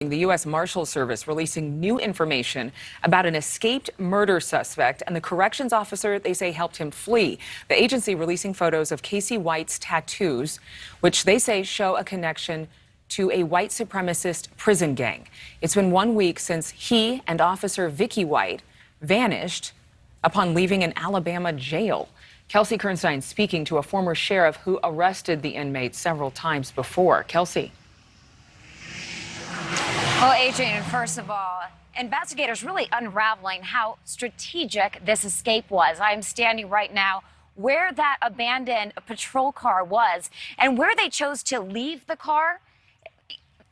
The U.S. Marshal Service releasing new information about an escaped murder suspect and the corrections officer they say helped him flee. The agency releasing photos of Casey White's tattoos, which they say show a connection to a white supremacist prison gang. It's been 1 week since he and Officer Vicky White vanished upon leaving an Alabama jail. Kelsey Kernstein speaking to a former sheriff who arrested the inmate several times before. Kelsey. Well, Adrienne, first of all, investigators really unraveling how strategic this escape was. I am standing right now where that abandoned patrol car was and where they chose to leave the car.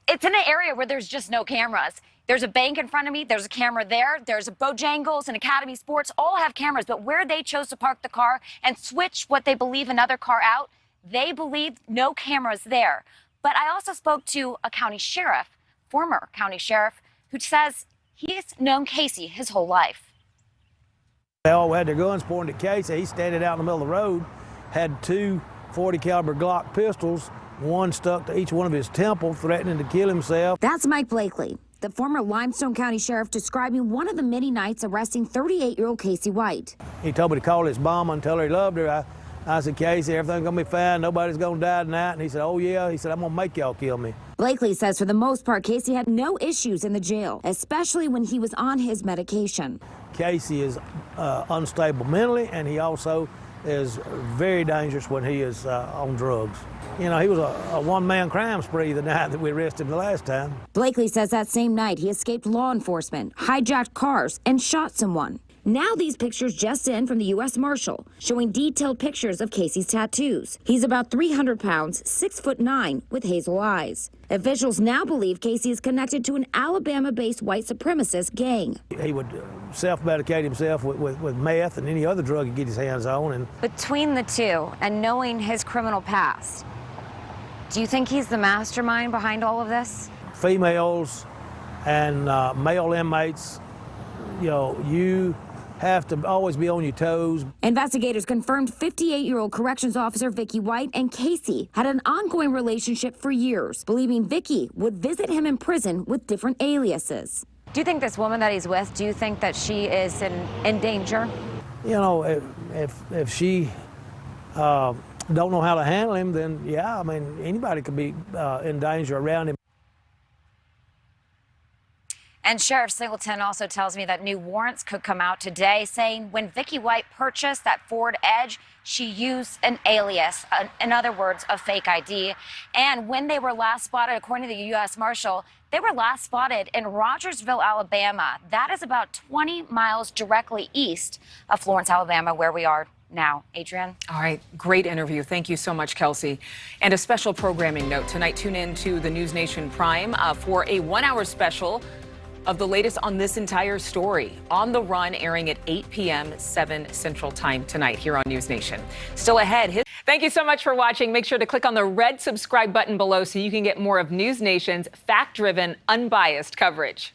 It's in an area where there's just no cameras. There's a bank in front of me. There's a camera there. There's a Bojangles and Academy Sports. All have cameras. But where they chose to park the car and switch what they believe another car out, they believe no cameras there. But I also spoke to a county sheriff, former county sheriff, who says he's known Casey his whole life. They all had their guns pointed at Casey. He standing out in the middle of the road, had two .40 caliber Glock pistols, one stuck to each one of his temples, threatening to kill himself. That's Mike Blakely, the former Limestone County sheriff, describing one of the many nights arresting 38-year-old Casey White. He told me to call his mama and tell her he loved her. I said, Casey, everything's gonna be fine. Nobody's gonna die tonight. And he said, oh yeah. He said, I'm gonna make y'all kill me. Blakely says for the most part, Casey had no issues in the jail, especially when he was on his medication. Casey is unstable mentally, and he also is very dangerous when he is on drugs. You know, he was a one-man crime spree the night that we arrested him the last time. Blakely says that same night he escaped law enforcement, hijacked cars, and shot someone. Now these pictures just in from the U.S. Marshal, showing detailed pictures of Casey's tattoos. He's about 300 pounds, 6'9", with hazel eyes. Officials now believe Casey is connected to an Alabama-based white supremacist gang. He would self-medicate himself with meth and any other drug he'd get his hands on. And Between the two and knowing his criminal past, do you think he's the mastermind behind all of this? Females and male inmates, you know, you have to always be on your toes. Investigators confirmed 58-year-old corrections officer Vicky White and Casey had an ongoing relationship for years, believing Vicky would visit him in prison with different aliases. Do you think this woman that he's with, do you think that she is in danger? You know, if she don't know how to handle him, then yeah, I mean, anybody could be in danger around him. And Sheriff Singleton also tells me that new warrants could come out today, saying when Vicky White purchased that Ford Edge, she used an alias, in other words, a fake ID. And when they were last spotted, according to the U.S. Marshal, they were last spotted in Rogersville, Alabama. That is about 20 miles directly east of Florence, Alabama, where we are now. Adrienne? All right, great interview. Thank you so much, Kelsey. And a special programming note. Tonight, tune in to the NewsNation Prime for a 1-hour special of the latest on this entire story. On the Run, airing at 8 p.m. 7 Central Time tonight here on NewsNation. Still ahead. Thank you so much for watching. Make sure to click on the red subscribe button below so you can get more of NewsNation's fact-driven, unbiased coverage.